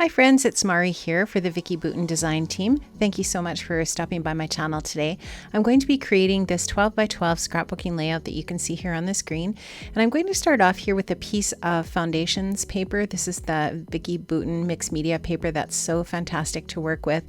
Hi friends, it's Mari here for the Vicki Boutin design team. Thank you so much for stopping by my channel today. I'm going to be creating this 12 by 12 scrapbooking layout that you can see here on the screen. And I'm going to start off here with a piece of foundations paper. This is the Vicki Boutin mixed media paper that's so fantastic to work with.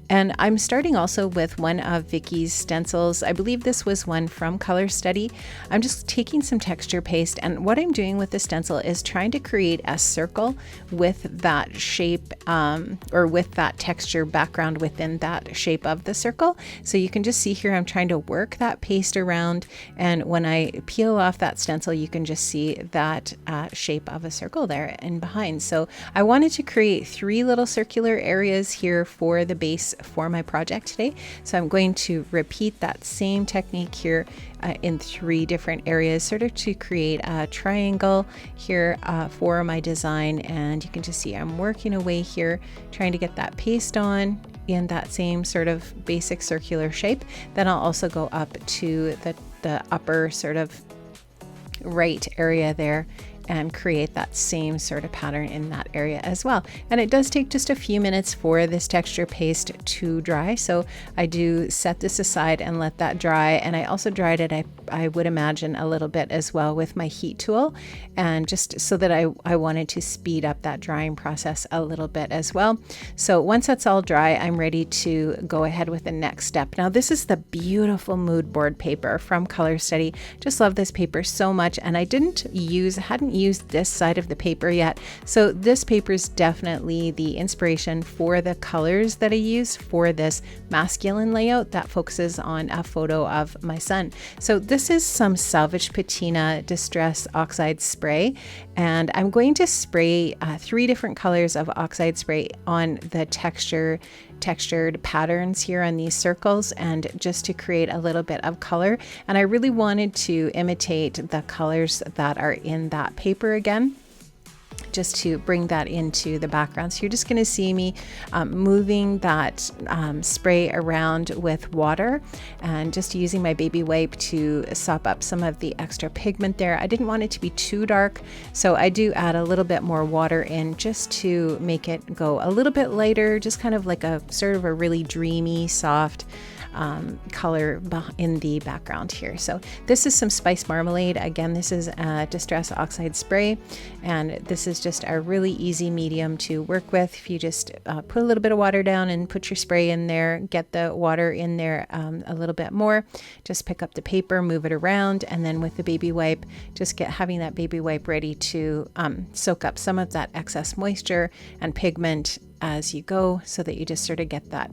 And I'm starting also with one of Vicki's stencils. I believe this was one from Color Study. I'm just taking some texture paste, and what I'm doing with the stencil is trying to create a circle with that shape or with that texture background within that shape of the circle. So you can just see here I'm trying to work that paste around, and when I peel off that stencil you can just see that shape of a circle there in behind. So I wanted to create 3 little circular areas here for the base for my project today. So I'm going to repeat that same technique here in 3 different areas, sort of to create a triangle here for my design. And you can just see I'm working away here, trying to get that paste on in that same sort of basic circular shape. Then I'll also go up to the upper sort of right area there and create that same sort of pattern in that area as well. And it does take just a few minutes for this texture paste to dry. So I do set this aside and let that dry. And I also dried it, I would imagine, a little bit as well with my heat tool. And just so that I wanted to speed up that drying process a little bit as well. So once that's all dry, I'm ready to go ahead with the next step. Now this is the beautiful mood board paper from Color Study. Just love this paper so much. And I hadn't used this side of the paper yet. So this paper is definitely the inspiration for the colors that I use for this masculine layout that focuses on a photo of my son. So this is some Salvage Patina Distress Oxide Spray, and I'm going to spray 3 different colors of oxide spray on the textured patterns here on these circles, and just to create a little bit of color. And I really wanted to imitate the colors that are in that paper again, just to bring that into the background. So you're just going to see me moving that spray around with water and just using my baby wipe to sop up some of the extra pigment there. I didn't want it to be too dark, so I do add a little bit more water in just to make it go a little bit lighter, just kind of like a sort of a really dreamy, soft color in the background here. So this is some Spice Marmalade. Again, this is a Distress Oxide Spray, and this is just a really easy medium to work with. If you just put a little bit of water down and put your spray in there, get the water in there a little bit more, just pick up the paper, move it around, and then with the baby wipe, just having that baby wipe ready to soak up some of that excess moisture and pigment as you go, so that you just sort of get that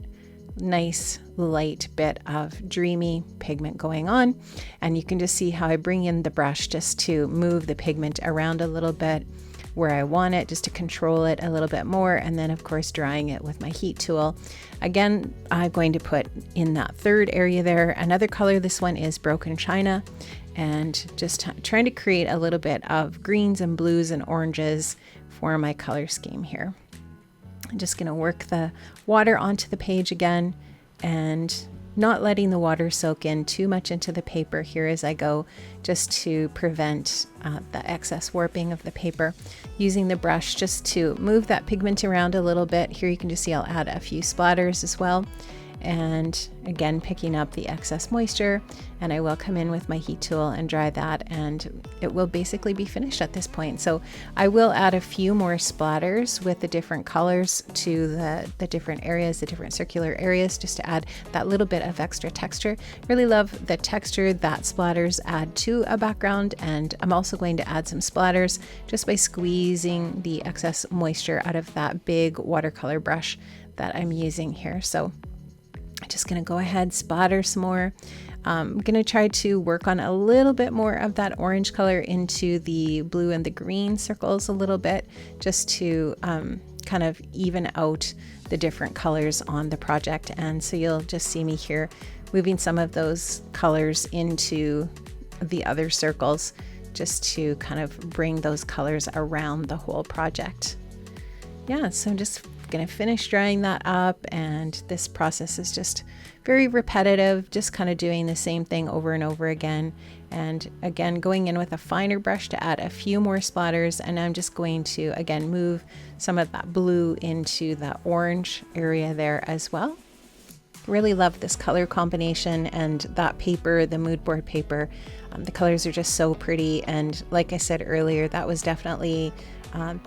nice light bit of dreamy pigment going on. And you can just see how I bring in the brush just to move the pigment around a little bit where I want it, just to control it a little bit more, and then of course drying it with my heat tool. Again, I'm going to put in that 3rd area there another color. This one is Broken China, and just trying to create a little bit of greens and blues and oranges for my color scheme here. I'm just going to work the water onto the page again, and not letting the water soak in too much into the paper here as I go, just to prevent the excess warping of the paper. Using the brush just to move that pigment around a little bit. Here you can just see I'll add a few splatters as well. And again, picking up the excess moisture, and I will come in with my heat tool and dry that, and it will basically be finished at this point. So I will add a few more splatters with the different colors to the different areas, the different circular areas, just to add that little bit of extra texture. Really love the texture that splatters add to a background, and I'm also going to add some splatters just by squeezing the excess moisture out of that big watercolor brush that I'm using here. So I'm just going to go ahead, splatter some more. I'm going to try to work on a little bit more of that orange color into the blue and the green circles a little bit, just to kind of even out the different colors on the project. And so you'll just see me here moving some of those colors into the other circles, just to kind of bring those colors around the whole project. Yeah, so just going to finish drying that up, and this process is just very repetitive, just kind of doing the same thing over and over again. And again, going in with a finer brush to add a few more splatters, and I'm just going to again move some of that blue into the orange area there as well. Really love this color combination, and that paper, the mood board paper, the colors are just so pretty. And like I said earlier, that was definitely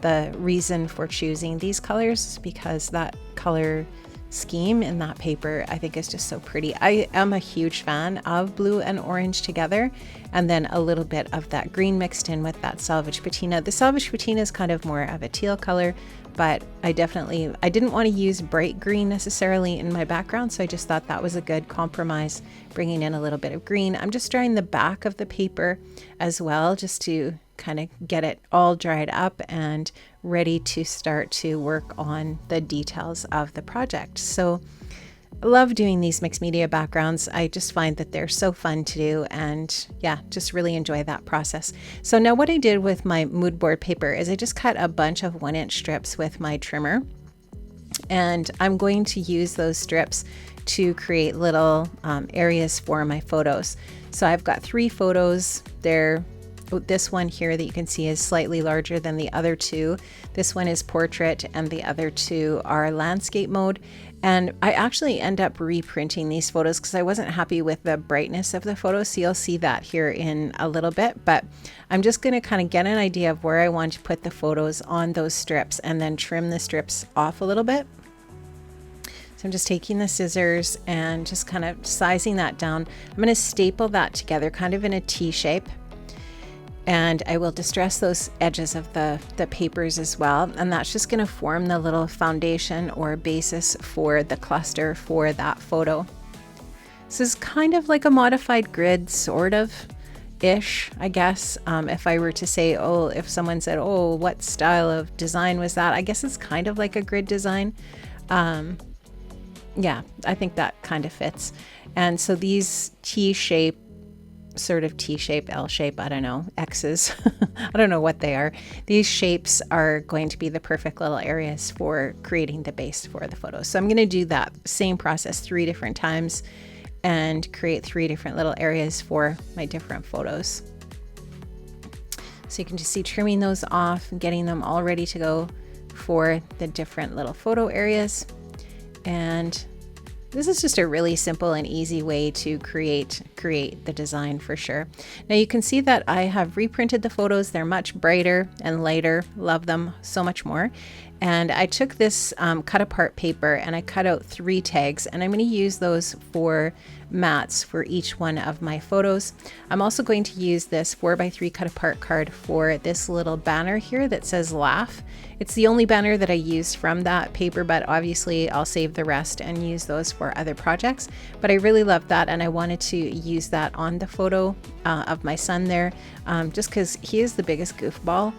the reason for choosing these colors, because that color scheme in that paper I think is just so pretty. I am a huge fan of blue and orange together, and then a little bit of that green mixed in with that Salvage Patina. The Salvage Patina is kind of more of a teal color, but I didn't want to use bright green necessarily in my background, so I just thought that was a good compromise, bringing in a little bit of green. I'm just drying the back of the paper as well, just to kind of get it all dried up and ready to start to work on the details of the project. So I love doing these mixed media backgrounds. I just find that they're so fun to do, and yeah, just really enjoy that process. So now what I did with my mood board paper is I just cut a bunch of 1-inch strips with my trimmer, and I'm going to use those strips to create little areas for my photos. So I've got 3 photos. This one here that you can see is slightly larger than the other 2. This one is portrait, and the other 2 are landscape mode. And I actually end up reprinting these photos because I wasn't happy with the brightness of the photos. So you'll see that here in a little bit, but I'm just going to kind of get an idea of where I want to put the photos on those strips, and then trim the strips off a little bit. So I'm just taking the scissors and just kind of sizing that down. I'm going to staple that together kind of in a T shape. And I will distress those edges of the papers as well. And that's just going to form the little foundation or basis for the cluster for that photo. This is kind of like a modified grid, sort of ish, I guess. If I were to say, if someone said, what style of design was that? I guess it's kind of like a grid design. Yeah, I think that kind of fits. And so these T-shape, L shape, I don't know, X's, I don't know what they are. These shapes are going to be the perfect little areas for creating the base for the photo. So I'm going to do that same process 3 different times and create 3 different little areas for my different photos. So you can just see trimming those off and getting them all ready to go for the different little photo areas. And this is just a really simple and easy way to create the design for sure. Now you can see that I have reprinted the photos. They're much brighter and lighter. Love them so much more. And I took this cut apart paper and I cut out 3 tags, and I'm going to use those for mats for each one of my photos. I'm also going to use this 4x3 cut apart card for this little banner here that says laugh. It's the only banner that I used from that paper, but obviously I'll save the rest and use those for other projects. But I really loved that, and I wanted to use that on the photo of my son there, just because he is the biggest goofball.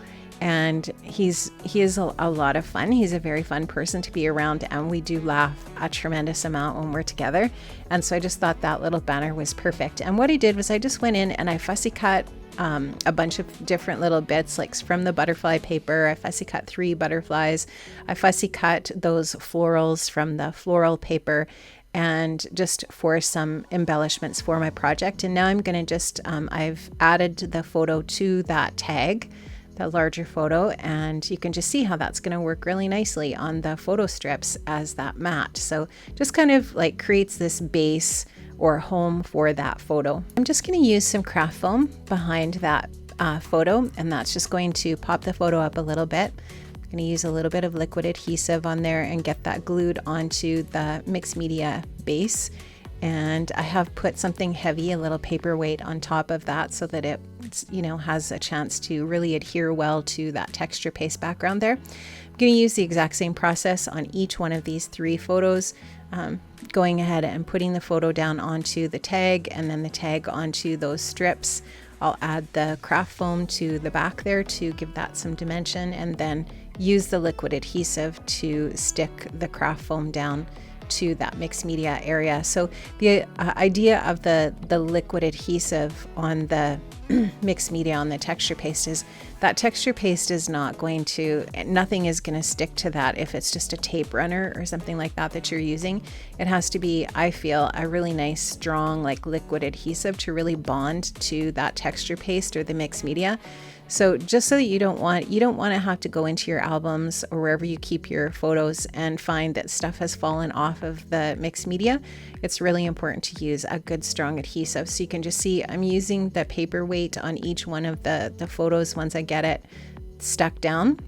And he is a lot of fun. He's a very fun person to be around, and we do laugh a tremendous amount when we're together. And so I just thought that little banner was perfect. And what I did was I just went in and I fussy cut a bunch of different little bits, like from the butterfly paper. I fussy cut 3 butterflies. I fussy cut those florals from the floral paper, and just for some embellishments for my project. And now I'm going to just, I've added the photo to that tag, the larger photo, and you can just see how that's going to work really nicely on the photo strips as that mat. So just kind of like creates this base or home for that photo. I'm just going to use some craft foam behind that photo, and that's just going to pop the photo up a little bit. I'm going to use a little bit of liquid adhesive on there and get that glued onto the mixed media base. And I have put something heavy, a little paperweight on top of that, so that it, has a chance to really adhere well to that texture paste background there. I'm going to use the exact same process on each one of these 3 photos, going ahead and putting the photo down onto the tag, and then the tag onto those strips. I'll add the craft foam to the back there to give that some dimension, and then use the liquid adhesive to stick the craft foam down to that mixed media area. So the idea of the liquid adhesive on the mixed media on the texture paste is that texture paste is not going to, nothing is going to stick to that if it's just a tape runner or something like that you're using. It has to be, I feel, a really nice strong like liquid adhesive to really bond to that texture paste or the mixed media. So just so that you don't want to have to go into your albums or wherever you keep your photos and find that stuff has fallen off of the mixed media, it's really important to use a good strong adhesive. So you can just see I'm using the paper weight on each one of the photos once I get it stuck down.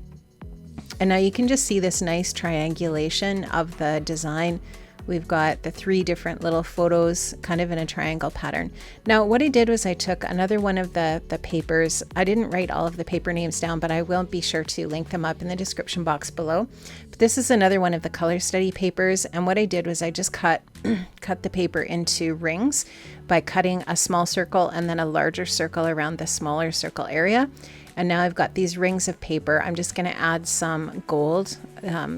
And now you can just see this nice triangulation of the design. We've got the 3 different little photos kind of in a triangle pattern. Now what I did was I took another one of the papers. I didn't write all of the paper names down, but I will be sure to link them up in the description box below. But this is another one of the color study papers, and what I did was I just cut the paper into rings by cutting a small circle and then a larger circle around the smaller circle area. And now I've got these rings of paper. I'm just going to add some gold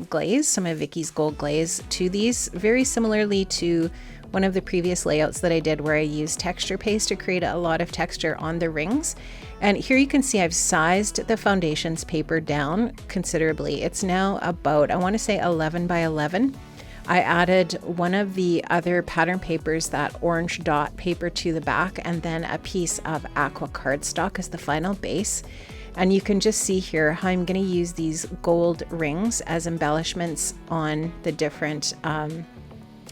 glaze, some of Vicki's gold glaze to these, very similarly to one of the previous layouts that I did where I used texture paste to create a lot of texture on the rings. And here you can see I've sized the foundations paper down considerably. It's now about, I want to say 11 by 11. I added one of the other pattern papers, that orange dot paper, to the back, and then a piece of aqua cardstock as the final base. And you can just see here how I'm going to use these gold rings as embellishments on the different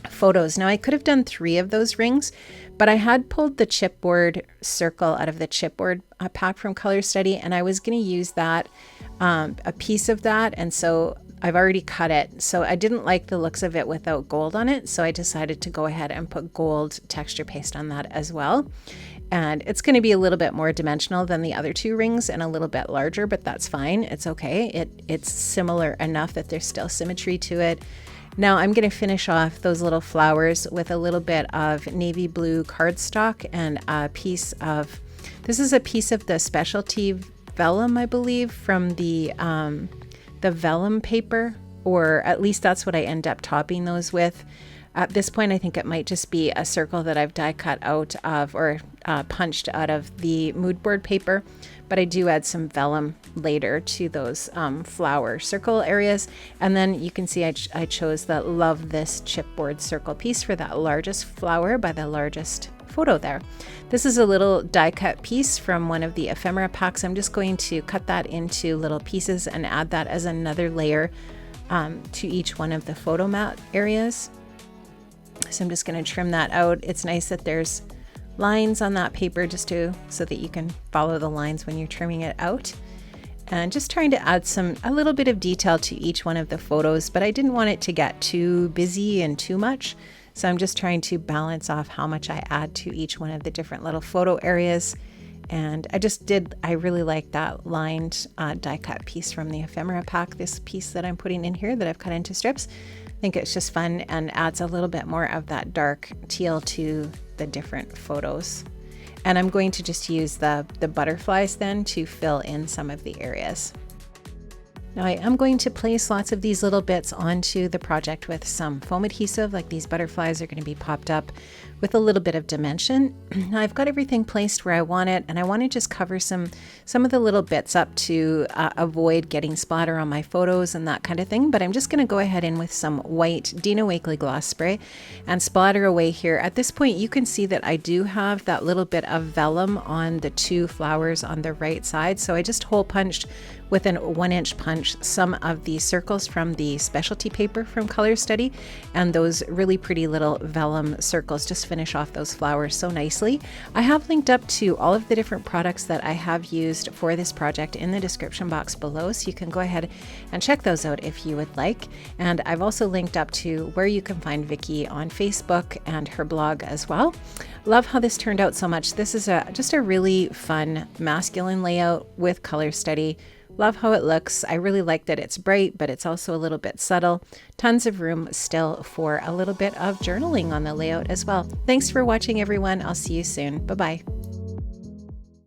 photos. Now I could have done 3 of those rings, but I had pulled the chipboard circle out of the chipboard pack from Color Study, and I was going to use that, a piece of that, and so I've already cut it. So I didn't like the looks of it without gold on it, so I decided to go ahead and put gold texture paste on that as well. And it's going to be a little bit more dimensional than the other 2 rings and a little bit larger, but that's fine. It's okay. It's similar enough that there's still symmetry to it. Now I'm going to finish off those little flowers with a little bit of navy blue cardstock and a piece of, this is a piece of the specialty vellum, I believe, from the vellum paper, or at least that's what I end up topping those with. At this point, I think it might just be a circle that I've die cut out of or punched out of the mood board paper, but I do add some vellum later to those flower circle areas. And then you can see I chose the Love This chipboard circle piece for that largest flower by the largest photo there. This is a little die cut piece from one of the ephemera packs. I'm just going to cut that into little pieces and add that as another layer to each one of the photo mat areas. So I'm just going to trim that out. It's nice that there's lines on that paper just so that you can follow the lines when you're trimming it out. And just trying to add a little bit of detail to each one of the photos, but I didn't want it to get too busy and too much. So I'm just trying to balance off how much I add to each one of the different little photo areas. And I really like that lined die cut piece from the ephemera pack, this piece that I'm putting in here that I've cut into strips. I think it's just fun and adds a little bit more of that dark teal to the different photos. And I'm going to just use the butterflies then to fill in some of the areas. Now I am going to place lots of these little bits onto the project with some foam adhesive, like these butterflies are going to be popped up with a little bit of dimension. Now I've got everything placed where I want it, and I want to just cover some of the little bits up to avoid getting splatter on my photos and that kind of thing. But I'm just going to go ahead in with some white Dina Wakley gloss spray and splatter away here. At this point you can see that I do have that little bit of vellum on the 2 flowers on the right side, so I just hole punched with an 1-inch punch some of the circles from the specialty paper from Color Study, and those really pretty little vellum circles just finish off those flowers so nicely. I have linked up to all of the different products that I have used for this project in the description box below, so you can go ahead and check those out if you would like. And I've also linked up to where you can find Vicki on Facebook and her blog as well. Love how this turned out so much. This is just a really fun masculine layout with Color Study. Love how it looks. I really like that it's bright, but it's also a little bit subtle. Tons of room still for a little bit of journaling on the layout as well. Thanks for watching, everyone. I'll see you soon. Bye-bye.